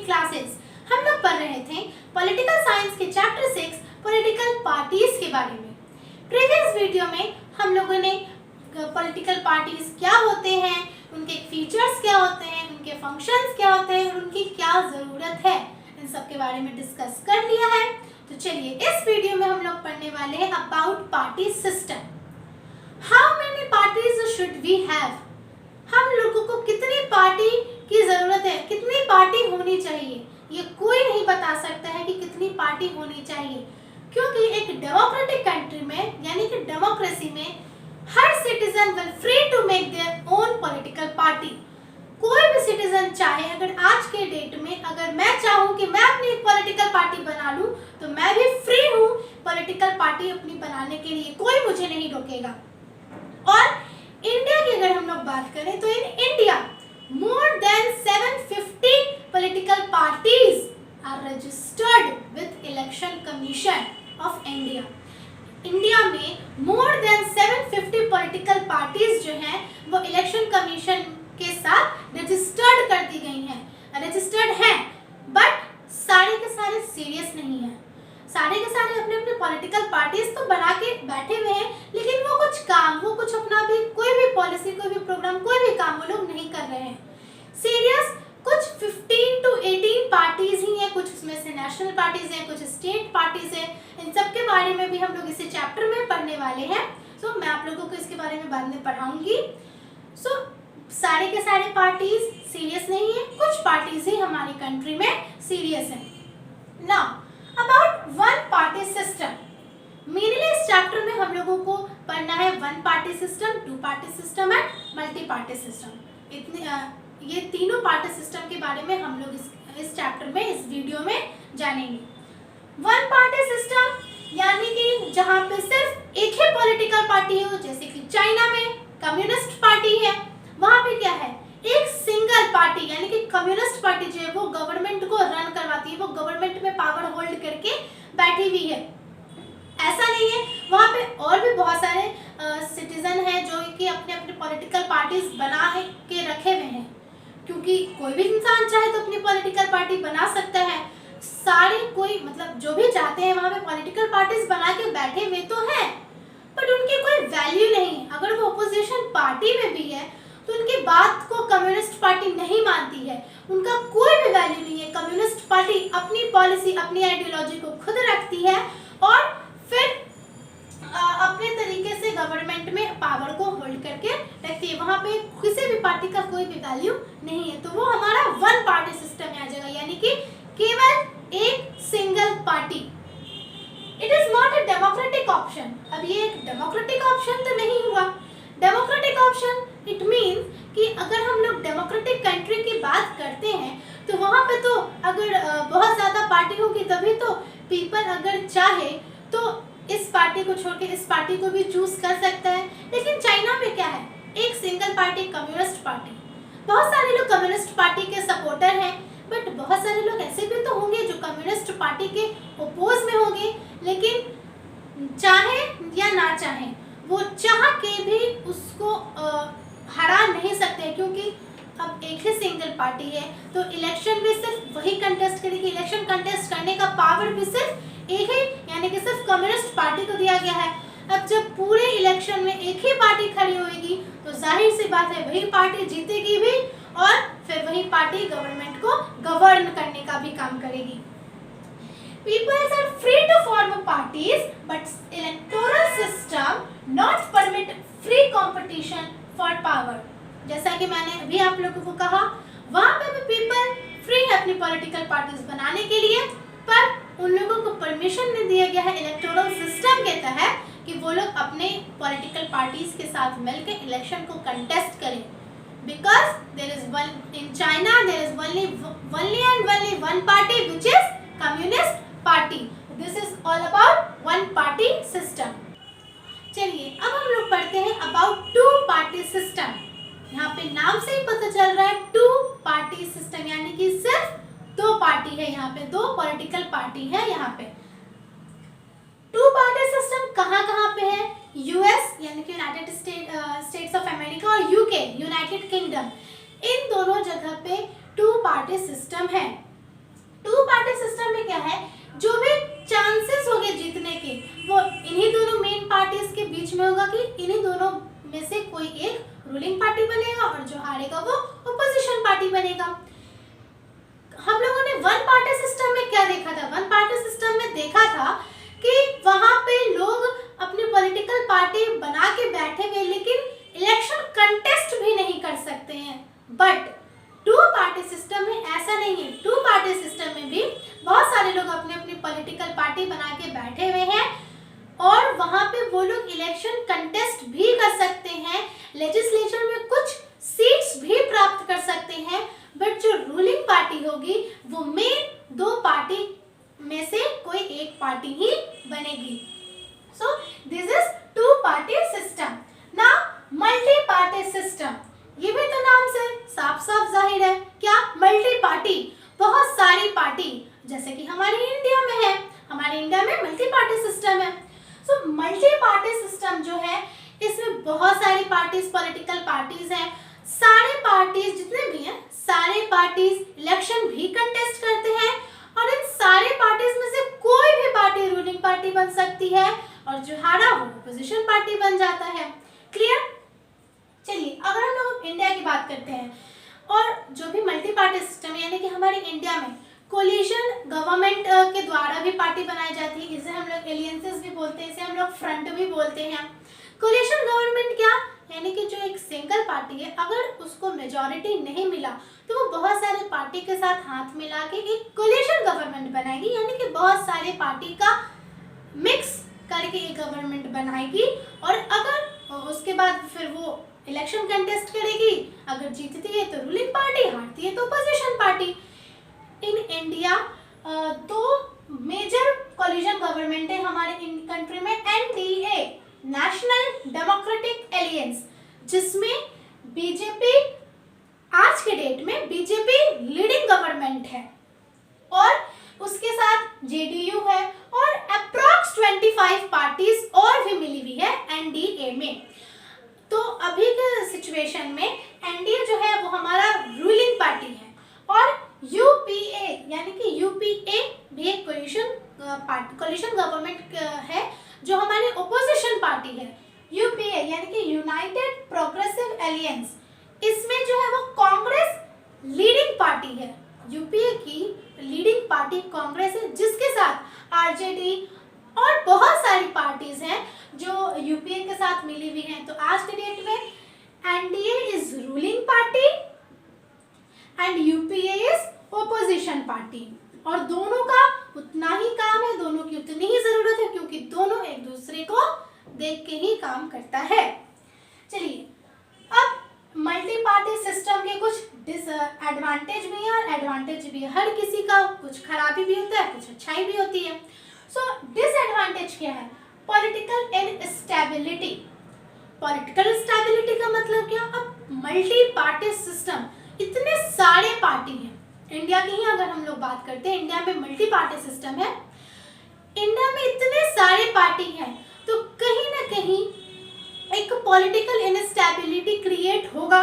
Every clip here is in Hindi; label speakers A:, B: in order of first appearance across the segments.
A: क्लासेस हम लोग पढ़ रहे थे पॉलिटिकल साइंस के चैप्टर 6 पॉलिटिकल पार्टीज के बारे में। प्रीवियस वीडियो में हम लोगों ने पॉलिटिकल पार्टीज क्या होते हैं, उनके फीचर्स क्या होते हैं, उनके फंक्शंस क्या होते हैं और उनकी क्या ज़रूरत है, इन सब के बारे में डिस्कस कर लिया है। तो चलिए इस वीडियो में हम लोग पढ़ने वाले हैं about party system. How many parties should we have, हम लोगों को कितनी पार्टी की ज़रूरत है, कितनी पार्टी होनी चाहिए, ये कोई नहीं बता सकता है कि कितनी पार्टी होनी चाहिए, क्योंकि एक डेमोक्रेटिक कंट्री में यानी कि डेमोक्रेसी में हर citizen will free to make their own political party. कोई भी सिटीजन चाहे, अगर आज के डेट में अगर मैं चाहूँ कि मैं अपनी एक पॉलिटिकल पार्टी बना लूँ तो मैं भी फ्री हूँ पॉलिटिकल पार्टी अपनी बनाने के लिए, कोई मुझे नहीं रोकेगा। और इंडिया की अगर हम लोग बात करें तो in India more than 750 political parties are registered with election commission of India. India में मोर देन 750 पॉलिटिकल पार्टीज जो हैं वो इलेक्शन कमीशन के साथ रजिस्टर्ड कर दी गई हैं, रजिस्टर्ड हैं, बट सारे के सारे सीरियस नहीं हैं। सारे के सारे अपने अपने पॉलिटिकल पार्टीज तो बना के बैठे हुए हैं, लेकिन वो कुछ काम, वो कुछ अपना भी कोई भी पॉलिसी, कोई भी प्रोग्राम, कोई भी काम वो लोग नहीं कर रहे हैं सीरियस। कुछ 15 to 18 पार्टीज ही हैं, कुछ उसमें से नेशनल पार्टीज हैं, कुछ स्टेट पार्टीज हैं। इन सब के बारे में भी हम लोग इसी चैप्टर में पढ़ने वाले हैं। सो मैं आप लोगों को इसके बारे में बाद में पढ़ाऊंगी। सो सारे के सारे पार्टीज सीरियस नहीं है, कुछ पार्टीज ही हमारी कंट्री में सीरियस है। Now about one party system, mainly इस चैप्टर में हम लोगों को पढ़ना है one party system, two party system and multi party system. ये तीनों पार्टी सिस्टम के बारे में हम लोग इस चैप्टर में, इस वीडियो में जानेंगे। वन पार्टी सिस्टम यानी कि जहाँ पे सिर्फ एक ही पॉलिटिकल पार्टी हो, जैसे कि चाइना में कम्युनिस्ट पार्टी है, वहाँ पे क्या है, एक सिंगल पार्टी यानी कि कम्युनिस्ट पार्टी जो है वो गवर्नमेंट को रन करवाती है, वो गवर्नमेंट में पावर होल्ड करके बैठी हुई है। ऐसा नहीं है, वहाँ पे और भी बहुत सारे सिटीजन हैं जो कि अपने अपने पॉलिटिकल पार्टीज बना के रखे हुए हैं, क्योंकि कोई भी इंसान चाहे तो अपनी पॉलिटिकल पार्टी बना सकता है। सारे कोई मतलब जो भी चाहते हैं वहाँ पे पॉलिटिकल पार्टीज बना के बैठे हुए तो हैं, बट उनकी कोई वैल्यू नहीं है। अगर वो अपोजिशन पार्टी में भी है तो उनकी बात को कम्युनिस्ट पार्टी नहीं मानती है, उनका कोई भी वैल्यू नहीं है। कम्युनिस्ट पार्टी अपनी पॉलिसी, अपनी आइडियोलॉजी को खुद रखती है और फिर अपने तरीके से गवर्नमेंट में पावर को होल्ड करके रखती है। वहाँ पे किसी भी पार्टी का कोई भी वैल्यू नहीं है, तो वो हमारा वन पार्टी सिस्टम में आ जाएगा, यानी कि केवल एक single party. It is not a democratic option. अब ये एक डेमोक्रेटिक ऑप्शन तो नहीं हुआ। डेमोक्रेटिक ऑप्शन इट मीन्स कि अगर हम लोग डेमोक्रेटिक कंट्री की बात करते हैं तो वहाँ पे तो अगर बहुत ज़्यादा पार्टी होगी तभी तो पीपल अगर चाहे तो इस पार्टी को छोड़ के इस पार्टी को भी चूज कर सकता है। लेकिन चाइना में क्या है, एक सिंगल पार्टी, कम्युनिस्ट पार्टी। बहुत सारे लोग कम्युनिस्ट पार्टी के सपोर्टर हैं, बट बहुत सारे लोग ऐसे भी तो होंगे जो कम्युनिस्ट पार्टी के ओपोज में होंगे, लेकिन चाहे या ना चाहे वो चाह के भी उसको हरा नहीं सकते, क्योंकि अब एक ही सिंगल पार्टी है तो इलेक्शन भी सिर्फ वही कंटेस्ट करेगी। इलेक्शन कंटेस्ट करने का पावर भी सिर्फ एक ही यानी कि सिर्फ कम्युनिस्ट पार्टी को दिया गया है। अब जब पूरे इलेक्शन में एक ही पार्टी खड़ी होगी तो जाहिर सी बात है वही पार्टी जीतेगी भी और फिर वही पार्टी गवर्नमेंट को गवर्न करने का भी काम करेगी। People are free to form parties, but electoral system not permit free competition for power. जैसा कि मैंने अभी आप लोगों को कहा, वहाँ पे भी पीपल फ्री है अपनी पॉलिटिकल पार्टीज बनाने के लिए, पर उन लोगों को परमिशन नहीं दिया गया है इलेक्टोरल सिस्टम के तहत कि वो लोग अपने पॉलिटिकल पार्टीज के साथ मिलकर इलेक्शन को कंटेस्ट करें। Because there is one in China, there is only one party, which is Communist Party. This is all about one party system. चलिए अब हम लोग पढ़ते हैं about two party system. यहाँ पे नाम से ही पता चल रहा है two party system, यानी कि सिर्फ दो पार्टी है, यहाँ पे दो पॉलिटिकल पार्टी है। यहाँ पे टू पार्टी सिस्टम कहाँ पे है, यूएस यानी कि यूनाइटेड स्टेट्स ऑफ अमेरिका और यूके यूनाइटेड किंगडम, इन दोनों जगह पे टू पार्टी सिस्टम है। टू पार्टी सिस्टम में क्या है, जो भी चांसेस होंगे जीतने के वो इन्हीं दोनों मेन पार्टीज के बीच में होगा कि इन्हीं दोनों में से कोई एक रूलिंग पार्टी बनेगा और जो हारेगा वो ओपोजिशन पार्टी बनेगा। हम लोगों ने वन पार्टी सिस्टम में क्या देखा था, वन पार्टी सिस्टम में देखा था कि वहां पे लोग अपनी पॉलिटिकल पार्टी बना के बैठे हुए लेकिन इलेक्शन कंटेस्ट भी नहीं कर सकते हैं। बट टू पार्टी सिस्टम में ऐसा नहीं है। टू पार्टी सिस्टम में भी बहुत सारे लोग अपनी अपनी पॉलिटिकल पार्टी बना के बैठे हुए हैं और वहां पे वो लोग इलेक्शन कंटेस्ट भी कर सकते हैं, लेजिस्लेचर में कुछ सीट्स भी प्राप्त कर सकते हैं। बट जो रूलिंग पार्टी होगी वो मेन दो पार्टी में से कोई एक पार्टी ही बनेगी। So this is two party system. Now multi party system, ये भी तो नाम से साफ साफ जाहिर है क्या, मल्टी पार्टी, बहुत सारी पार्टी, जैसे कि हमारे इंडिया में है, हमारे इंडिया में मल्टी पार्टी सिस्टम है। सो मल्टी पार्टी सिस्टम जो है इसमें बहुत सारी पार्टीज, पॉलिटिकल पार्टीज हैं, सारे पार्टीज जितने भी हैं सारे पार्टीज इलेक्शन भी कंटेस्ट करते हैं और इन सारे पार्टीज में से कोई भी पार्टी रूलिंग पार्टी बन सकती है और जो हारा वो अपोजिशन पार्टी बन जाता है। क्लियर? चलिए अगर हम लोग इंडिया की बात करते हैं और जो भी मल्टी पार्टी सिस्टम है यानी कि हमारे इंडिया में कोलिशन गवर्नमेंट के द्वारा भी पार्टी बनाई जाती है, इसे हम लोग एलियंसेस भी बोलते हैं, इसे हम लोग फ्रंट भी बोलते हैं। कोलिशन गवर्नमेंट क्या, यानी कि जो एक सिंगल पार्टी है अगर उसको मेजॉरिटी नहीं मिला तो वो बहुत सारे पार्टी के साथ हाथ मिला के एक कोलिशन गवर्नमेंट बनाएगी, यानी कि बहुत सारे पार्टी का मिक्स करके एक गवर्नमेंट बनाएगी और अगर उसके बाद फिर वो इलेक्शन कंटेस्ट करेगी, अगर जीतती है तो रूलिंग पार्टी, हारती है तो अपोजिशन पार्टी। इन इंडिया दो मेजर कोलिशन गवर्नमेंट है हमारे कंट्री में, एनडीए नेशनल डेमोक्रेटिक एलियंस, जिसमें बीजेपी आज के डेट में बीजेपी लीडिंग गवर्नमेंट है और उसके साथ जेडीयू है और अप्रॉक्स 25 पार्टीज और भी मिली हुई है एनडीए में। तो अभी के सिचुएशन में एनडीए जो है वो हमारा रूलिंग पार्टी है और यूपीए यानी कि यूपीए भी एक कोलिशन गवर्नमेंट है जो हमारी ओपोजिशन पार्टी है। यूपीए यानी कि यूनाइटेड प्रोग्रेसिव एलियंस, इसमें जो है वो कांग्रेस लीडिंग पार्टी है। यूपीए की लीडिंग पार्टी कांग्रेस है जिसके साथ आरजेडी और बहुत सारी पार्टीज हैं जो यूपीए के साथ मिली हुई हैं। तो आज के डेट में NDA is ruling party and UPA is opposition party और दोनों का उतना ही काम है, दोनों की उतनी ही जरूरत है क्योंकि दोनों एक दूसरे को देख के ही काम करता है। चलिए अब मल्टी पार्टी सिस्टम के कुछ डिसएडवांटेज भी है और एडवांटेज भी है। हर किसी का कुछ खराबी भी होता है, कुछ अच्छाई भी होती है। सो डिसएडवांटेज क्या है? Political instability. पॉलिटिकल स्टेबिलिटी का मतलब क्या? अब मल्टी पार्टी सिस्टम, इतने सारे पार्टी हैं इंडिया की ही अगर हम लोग बात करते हैं, इंडिया में मल्टी पार्टी सिस्टम है, इंडिया में इतने सारे पार्टी हैं तो कहीं ना कहीं एक पॉलिटिकल इनस्टेबिलिटी क्रिएट होगा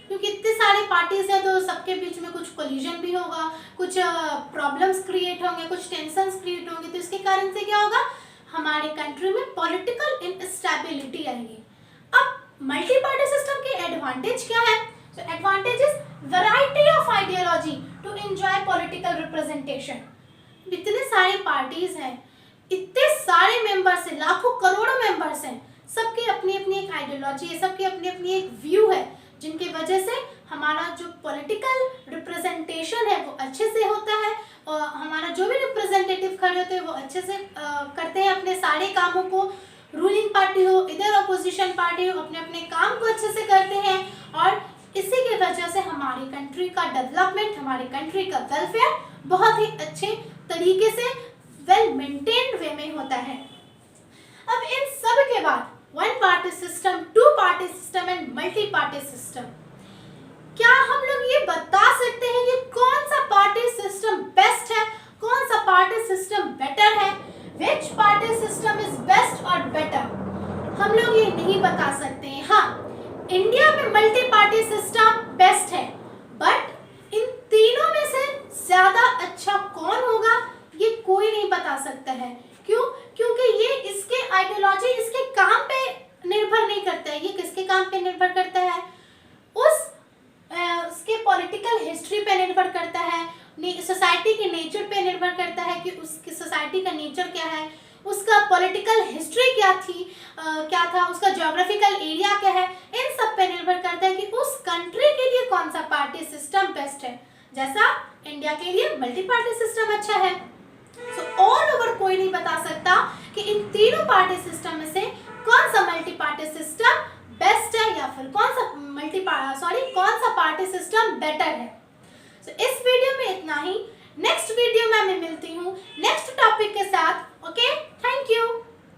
A: क्योंकि इतने सारे पार्टीज हैं तो सबके बीच में कुछ कोलिजन भी होगा, कुछ प्रॉब्लम्स क्रिएट होंगे, कुछ टेंशंस क्रिएट होंगे। तो इसके कारण से क्या होगा? हमारे कंट्री में पॉलिटिकल इनस्टेबिलिटी आएगी। अब मल्टी पार्टी सिस्टम के एडवांटेज क्या है? So advantage is variety of ideology to enjoy political representation. इतने सारे पार्टीज हैं, इतने सारे मेंबर्स हैं, लाखों करोड़ों मेंबर्स हैं, सबकी अपनी अपनी एक आइडियोलॉजी है, सबकी अपनी अपनी एक व्यू है, जिनकी वजह से हमारा जो पॉलिटिकल रिप्रेजेंटेशन है वो अच्छे से होता है और हमारा जो भी रिप्रेजेंटेटिव खड़े होते हैं वो अच्छे से करते हैं अपने सारे कामों को। रूलिंग पार्टी हो इधर अपोजिशन पार्टी हो, अपने अपने काम को अच्छे से करते हैं और इसी की वजह से हमारी कंट्री का डेवलपमेंट, हमारी कंट्री का वेलफेयर बहुत ही अच्छे तरीके से वेल मेंटेन्ड वे में होता है। अब इन सब के बाद one party system, two party system and multi party system, क्या हम लोग ये बता सकते हैं कि कौन सा पार्टी सिस्टम बेस्ट है, कौन सा पार्टी सिस्टम बेटर है? विच पार्टी सिस्टम इज बेस्ट और बेटर? हम लोग ये नहीं बता सकते हैं। हाँ, इंडिया में मल्टी पार्टी सिस्टम बेस्ट है, बट इन तीनों में से ज्यादा अच्छा कौन निर्भर करता है, उसके पॉलिटिकल हिस्ट्री पे निर्भर करता है, सोसाइटी के नेचर पे निर्भर करता है कि उसकी सोसाइटी का नेचर क्या है, उसका पॉलिटिकल हिस्ट्री क्या था, उसका ज्योग्राफिकल एरिया क्या है, इन सब पे निर्भर करता है कि उस कंट्री के लिए कौन सा पार्टी सिस्टम बेस्ट है। जैसा इंडिया के लिए मल्टी पार्टी सिस्टम अच्छा है। सो ऑल ओवर कोई नहीं बता सकता कि इन तीनों पार्टी सिस्टम में से कौन सा मल्टी पार्टी सिस्टम बेस्ट है या फिर कौन सा पार्टी सिस्टम बेटर है। सो इस वीडियो में इतना ही। नेक्स्ट वीडियो में मैं मिलती हूँ नेक्स्ट टॉपिक के साथ। Okay, thank you.